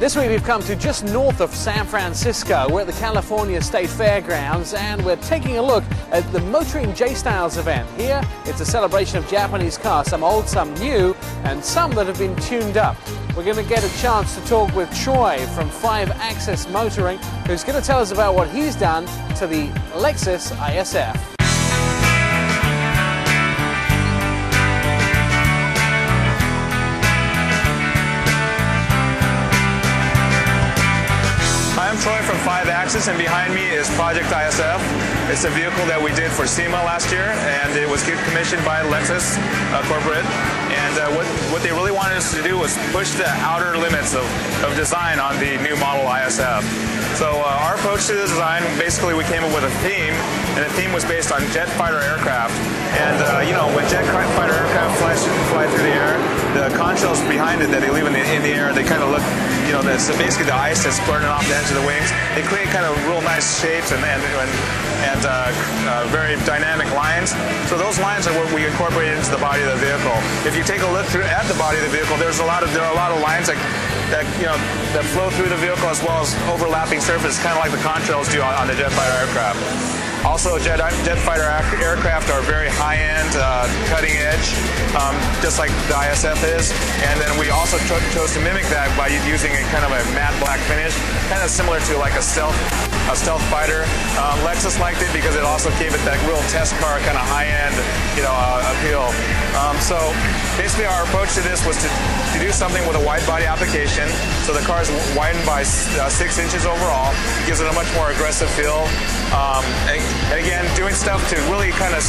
This week we've come to just north of San Francisco. We're at the California State Fairgrounds and we're taking a look at the Motoring J-Styles event. Here it's a celebration of Japanese cars, some old, some new, and some that have been tuned up. We're going to get a chance to talk with Troy from 5 Axis Motoring, who's going to tell us about what he's done to the Lexus ISF. I'm Troy from 5 Axis, and behind me is Project ISF. It's a vehicle that we did for SEMA last year, and it was commissioned by Lexus Corporate. And what they really wanted us to do was push the outer limits of design on the new model ISF. So our approach to the design, basically we came up with a theme, and the theme was based on jet fighter aircraft. And when jet fighter aircraft fly through the air, the contrails behind it that they leave in the air, they kind of look, so basically the ice that's burning off the edge of the wings. They create kind of real nice shapes and very dynamic lines. So those lines are what we incorporated into the body of the vehicle. If you take a look at the body of the vehicle, there are a lot of lines that flow through the vehicle, as well as overlapping surfaces, kind of like the contrails do on the jet fighter aircraft. Also, jet fighter aircraft are very high-end, cutting edge, just like the ISF is. And then we also chose to mimic that by using a kind of a matte black finish, kind of similar to like a stealth fighter. Lexus liked it because it also gave it that real test car kind of high-end, appeal. So basically, our approach to this was to do something with a wide body application. So the car is widened by 6 inches overall. It gives it a much more aggressive feel. And again, doing stuff to really kind of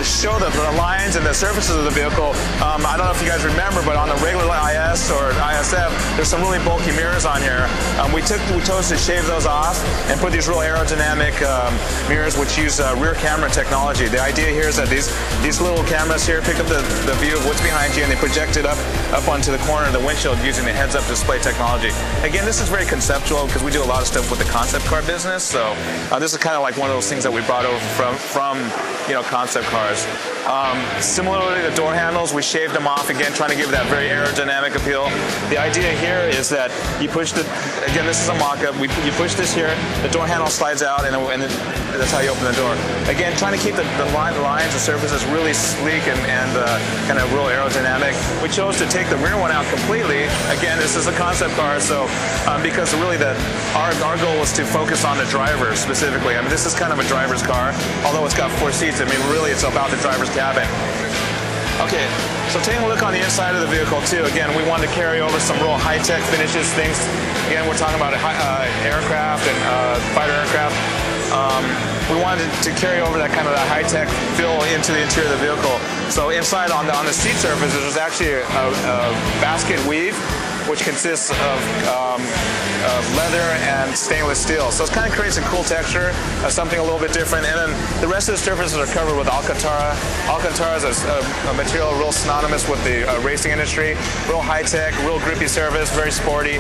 show the lines and the surfaces of the vehicle. I don't know if you guys remember, but on the regular IS or ISF, there's some really bulky mirrors on here. We chose to shave those off and put these real aerodynamic mirrors which use rear camera technology. The idea here is that these little cameras here pick up the view of what's behind you, and they project it up onto the corner of the windshield using the heads-up display technology. Again, this is very conceptual because we do a lot of stuff with the concept car business. So this is kind of like one of those things that we brought over from concept cars. Similarly, the door handles, we shaved them off, again, trying to give that very aerodynamic appeal. The idea here is that you push again, this is a mock-up, you push this here, the door handle slides out, and that's how you open the door. Again, trying to keep the lines, the surfaces really sleek and kind of real aerodynamic. We chose to take the rear one out completely. Again, this is a concept car, so because really our goal was to focus on the driver specifically. I mean, this is kind of a driver's car, although it's got 4 seats. I mean, really, it's about the driver's cabin. Okay, so taking a look on the inside of the vehicle too. Again, we wanted to carry over some real high-tech finishes, things. Again, we're talking about aircraft and fighter aircraft. We wanted to carry over that kind of high-tech feel into the interior of the vehicle. So inside on the seat surface, there's actually a basket weave, which consists of leather and stainless steel. So it kind of creates a cool texture, something a little bit different. And then the rest of the surfaces are covered with Alcantara. Alcantara is a material real synonymous with the racing industry. Real high-tech, real grippy surface, very sporty.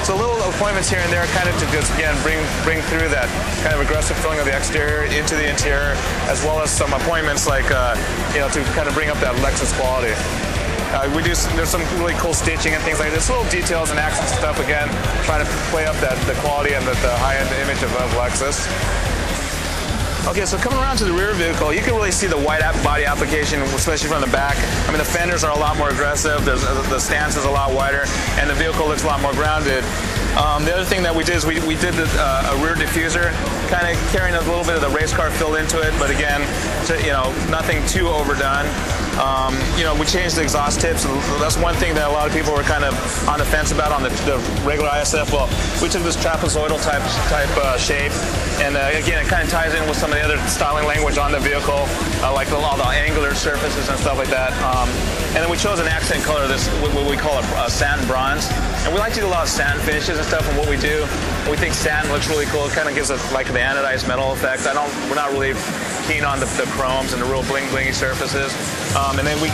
So little appointments here and there kind of to just, again, bring through that kind of aggressive feeling of the exterior into the interior, as well as some appointments like, to kind of bring up that Lexus quality. There's some really cool stitching and things like this, little details and accent stuff, again, trying to play up the quality and the high-end image of Lexus. Okay, so coming around to the rear vehicle, you can really see the wide body application, especially from the back. I mean, the fenders are a lot more aggressive, the stance is a lot wider, and the vehicle looks a lot more grounded. The other thing that we did is we did a rear diffuser, kind of carrying a little bit of the race car feel into it, but again, nothing too overdone. We changed the exhaust tips. That's one thing that a lot of people were kind of on the fence about on the regular ISF. Well, we took this trapezoidal type shape, and again, it kind of ties in with some of the other styling language on the vehicle, like all the angular surfaces and stuff like that. And then we chose an accent color, what we call a satin bronze. And we like to do a lot of satin finishes and stuff in what we do. We think satin looks really cool. It kind of gives us like the anodized metal effect. We're not really keen on the chromes and the real bling-blingy surfaces. And then we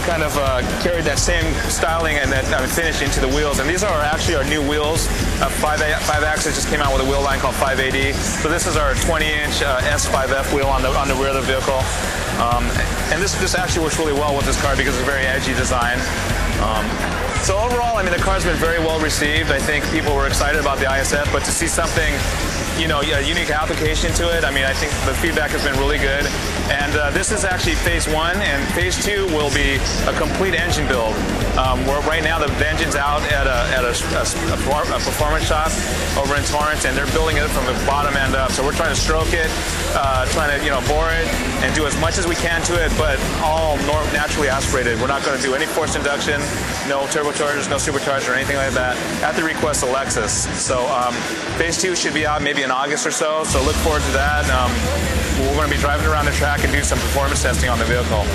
kind of carried that same styling and that finish into the wheels. And these are actually our new wheels. 5 Axis just came out with a wheel line called 5AD. So this is our 20-inch S5F wheel on the rear of the vehicle. And this actually works really well with this car because it's a very edgy design. So overall, I mean, the car's been very well received. I think people were excited about the ISF, but to see something, you know, a unique application to it, I mean, I think the feedback has been really good. And this is actually phase 1, and phase 2 will be a complete engine build. Where right now the engine's out at a performance shop over in Torrance, and they're building it from the bottom end up. So we're trying to stroke it, trying to, you know, bore it and do as much as we can to it, but all naturally aspirated. We're not going to do any forced induction, no turbochargers, no supercharger, or anything like that, at the request of Lexus. So phase 2 should be out maybe in August or so look forward to that. We're going to be driving around the track and do some performance testing on the vehicle.